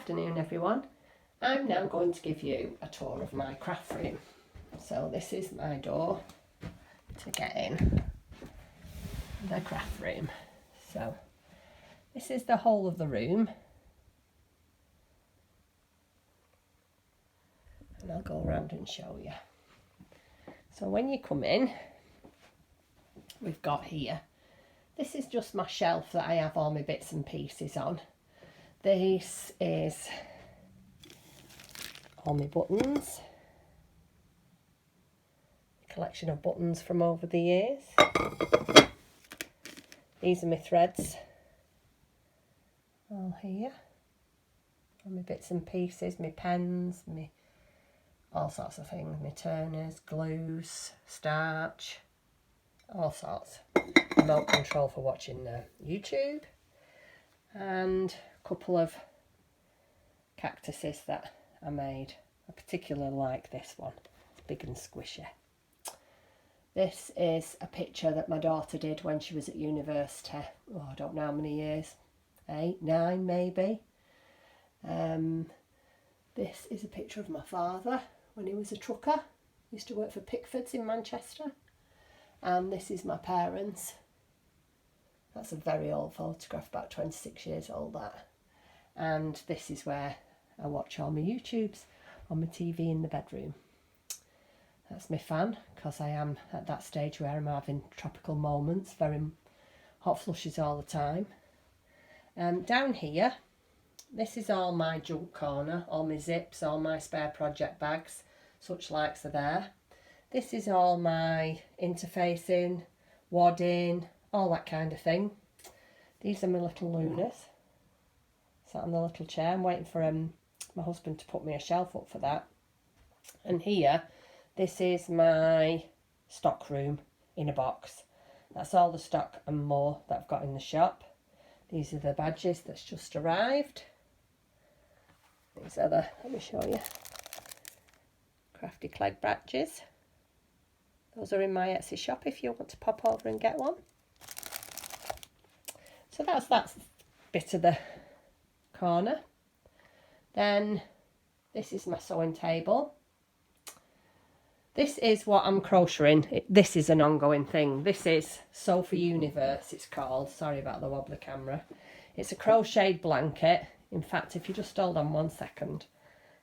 afternoon everyone. I'm now going to give you a tour of my craft room. So this is my door to get in the craft room. So this is the whole of the room. And I'll go around and show you. So when you come in, we've got here, this is just my shelf that I have all my bits and pieces on. This is all my buttons, a collection of buttons from over the years. These are my threads, all here, all my bits and pieces, my pens, my all sorts of things, my turners, glues, starch, all sorts. Remote control for watching YouTube, and a couple of cactuses that I made. I particularly like this one, it's big and squishy. This is a picture that my daughter did when she was at university. Oh, I don't know how many years, 8, 9 maybe. This is a picture of my father when he was a trucker. He used to work for Pickford's in Manchester. And this is my parents. That's a very old photograph, about 26 years old that. And this is where I watch all my YouTubes on my TV in the bedroom. That's my fan, because I am at that stage where I'm having tropical moments, very hot flushes all the time. Down here, this is all my junk corner, all my zips, all my spare project bags, such likes are there. This is all my interfacing, wadding, all that kind of thing. These are my little Lunas. Sat on the little chair. I'm waiting for my husband to put me a shelf up for that. And here, this is my stock room in a box. That's all the stock and more that I've got in the shop. These are the badges that's just arrived. These are the, let me show you, Crafty Clegg badges. Those are in my Etsy shop if you want to pop over and get one. So that's that bit of the corner. Then this is my sewing table. This is what I'm crocheting. This is an ongoing thing. This is Sew for Universe, it's called. Sorry about the wobbly camera. It's a crocheted blanket. In fact, if you just hold on 1 second,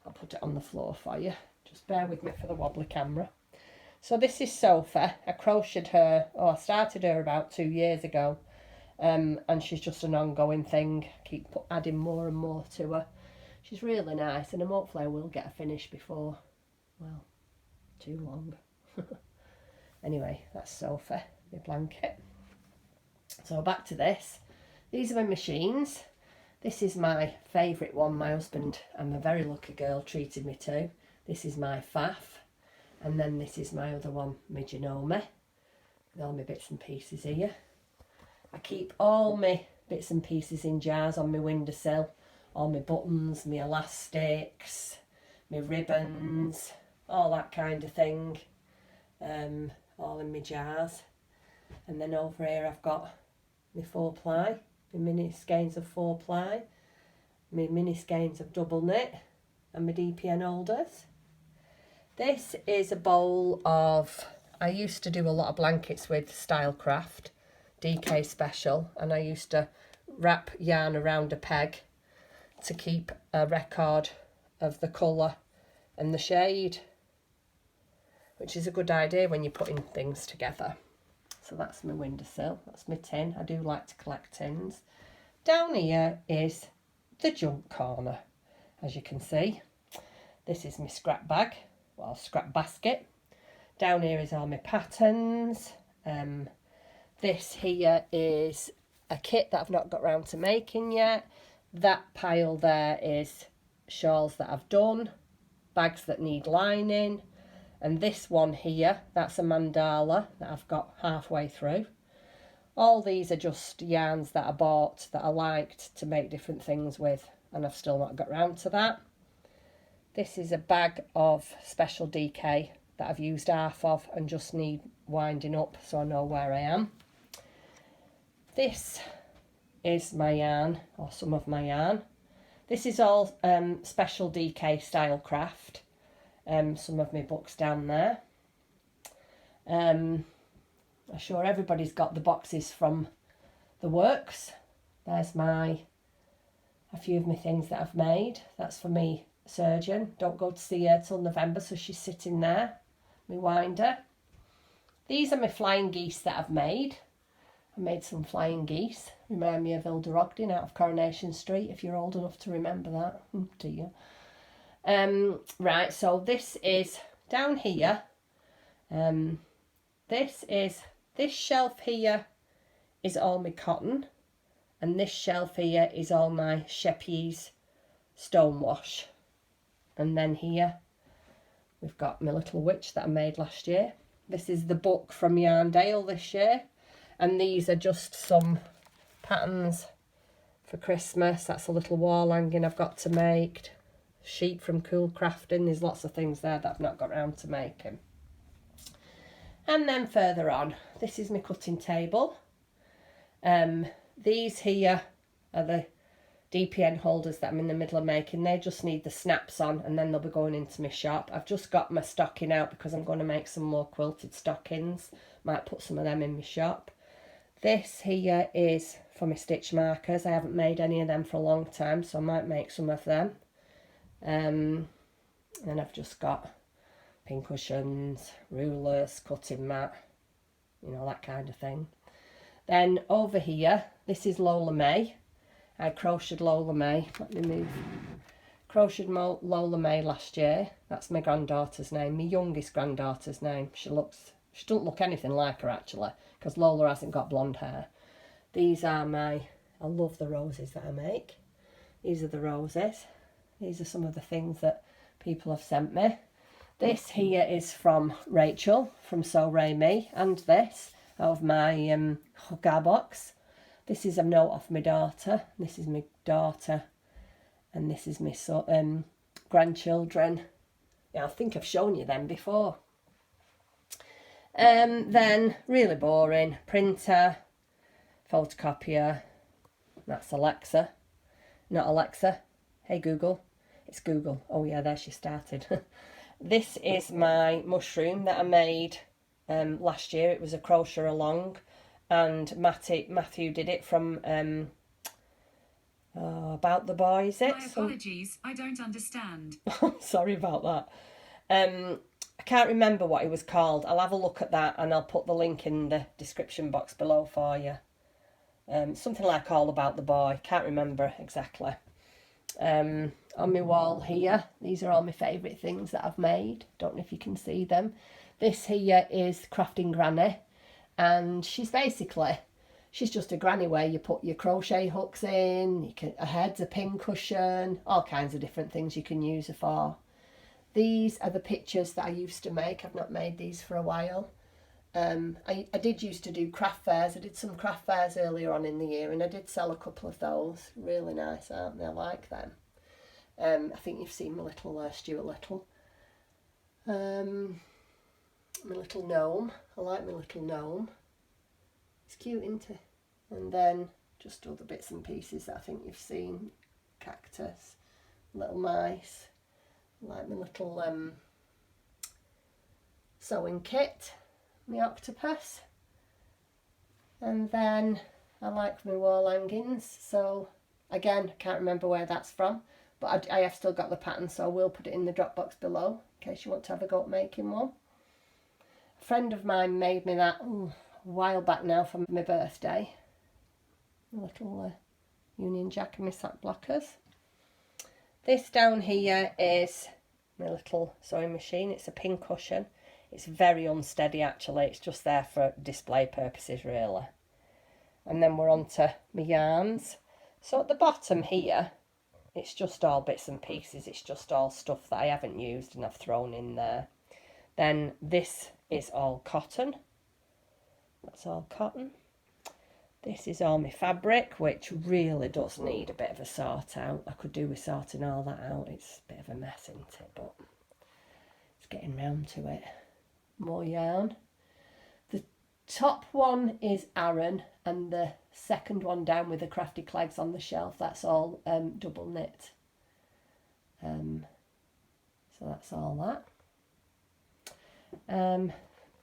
I'll put it on the floor for you. Just bear with me for the wobbly camera. So this is Sophie. I crocheted her, I started her about 2 years ago. And she's just an ongoing thing. I keep adding more and more to her. She's really nice, and hopefully I will get her finished before, well, too long. Anyway, that's Sophie, my blanket. So back to this. These are my machines. This is my favourite one. My husband, I'm a very lucky girl, treated me to. This is my faff. And then this is my other one, my Genome, with all my bits and pieces here. I keep all my bits and pieces in jars on my windowsill. All my buttons, my elastics, my ribbons, all that kind of thing. All in my jars. And then over here I've got my 4-ply, my mini skeins of 4-ply, my mini skeins of double knit, and my DPN holders. This is a bowl of, I used to do a lot of blankets with Stylecraft, DK Special, and I used to wrap yarn around a peg to keep a record of the colour and the shade, which is a good idea when you're putting things together. So that's my windowsill, that's my tin. I do like to collect tins. Down here is the junk corner, as you can see. This is my scrap bag, well, scrap basket. Down here is all my patterns. This here is a kit that I've not got round to making yet. That pile there is shawls that I've done, bags that need lining, and this one here, that's a mandala that I've got halfway through. All these are just yarns that I bought that I liked to make different things with, and I've still not got round to that. This is a bag of special DK that I've used half of and just need winding up so I know where I am. This is my yarn, or some of my yarn. This is all special DK style craft. Some of my books down there. I'm sure everybody's got the boxes from the works. There's a few of my things that I've made. That's for me surgeon. Don't go to see her till November, so she's sitting there. My winder. These are my flying geese that I've made. I made some flying geese. Remind me of Hilda Ogden out of Coronation Street, if you're old enough to remember that. Do you? Right, so this is down here. This shelf here is all my cotton, and this shelf here is all my Sheppies stonewash. And then here we've got my little witch that I made last year. This is the book from Yarndale this year, and these are just some patterns for Christmas. That's a little wall hanging I've got to make. Sheep from Cool Crafting. There's lots of things there that I've not got around to making. And then further on, this is my cutting table. These here are the DPN holders that I'm in the middle of making. They just need the snaps on, and then they'll be going into my shop. I've just got my stocking out because I'm going to make some more quilted stockings. Might put some of them in my shop. This here is for my stitch markers. I haven't made any of them for a long time, so I might make some of them. And I've just got pincushions, rulers, cutting mat, you know, that kind of thing. Then over here, this is Lola May. I crocheted Lola May. Let me move. Crocheted Lola May last year. That's my granddaughter's name, my youngest granddaughter's name. She doesn't look anything like her actually, because Lola hasn't got blonde hair. These are I love the roses that I make. These are the roses. These are some of the things that people have sent me. This here is from Rachel from So Ray Me, and this out of my hugger box. This is a note off my daughter. This is my daughter, and this is my grandchildren. Yeah, I think I've shown you them before. Then really boring printer, photocopier. That's Alexa, not Alexa. Hey Google, it's Google. Oh yeah, there she started. This is my mushroom that I made last year. It was a crochet along, and Matthew did it from About the Boy, is it? My apologies, I don't understand. Sorry about that. I can't remember what it was called. I'll have a look at that and I'll put the link in the description box below for you. Something like All About the Boy. Can't remember exactly. On my wall here, these are all my favourite things that I've made. Don't know if you can see them. This here is Crafting Granny, and she's just a granny where you put your crochet hooks in, her head's a pin cushion, all kinds of different things you can use her for. These are the pictures that I used to make. I've not made these for a while. I did used to do craft fairs. I did some craft fairs earlier on in the year, and I did sell a couple of those. Really nice, aren't they? I like them. I think you've seen my little Stuart Little. My little gnome. I like my little gnome. It's cute, isn't it? And then just other bits and pieces that I think you've seen. Cactus, little mice. I like my little sewing kit. My octopus, and then I like my wall hangings. So again, I can't remember where that's from, but I have still got the pattern, so I will put it in the Dropbox below in case you want to have a go at making one. A friend of mine made me that a while back now for my birthday. A little Union Jack and my sack blockers. This down here is my little sewing machine. It's a pin cushion. It's very unsteady actually, it's just there for display purposes really. And then we're on to my yarns. So at the bottom here, it's just all bits and pieces, it's just all stuff that I haven't used and I've thrown in there. Then this is all cotton. That's all cotton. This is all my fabric, which really does need a bit of a sort out. I could do with sorting all that out, it's a bit of a mess, isn't it? But it's getting round to it. More yarn. The top one is Aran, and the second one down with the crafty clegs on the shelf, that's all double knit. that's all that.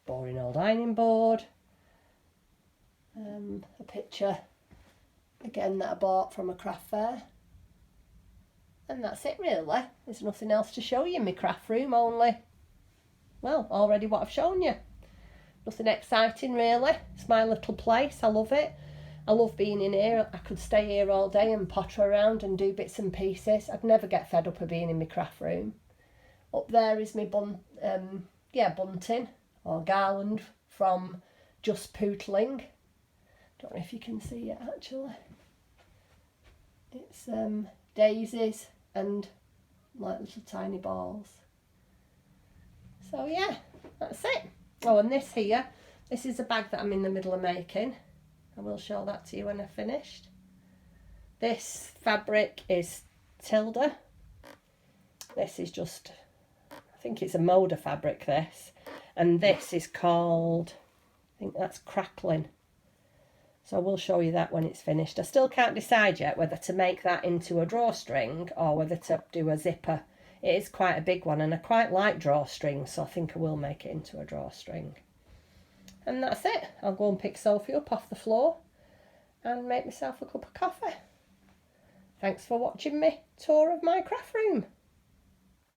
Boring old ironing board. A picture again that I bought from a craft fair. And that's it really. There's nothing else to show you in my craft room, only, well, already what I've shown you. Nothing exciting really. It's my little place, I love it. I love being in here. I could stay here all day and potter around and do bits and pieces. I'd never get fed up of being in my craft room. Up there is my bunting or garland from Just Pootling. Don't know if you can see it actually. It's daisies and like little tiny balls. So yeah, that's it. Oh, and this here, this is a bag that I'm in the middle of making. I will show that to you when I've finished. This fabric is Tilda. This is just, I think it's a Moda fabric, this. And this is called, I think that's Crackling. So I will show you that when it's finished. I still can't decide yet whether to make that into a drawstring or whether to do a zipper. It is quite a big one and I quite like drawstrings, so I think I will make it into a drawstring. And that's it. I'll go and pick Sophie up off the floor and make myself a cup of coffee. Thanks for watching me tour of my craft room.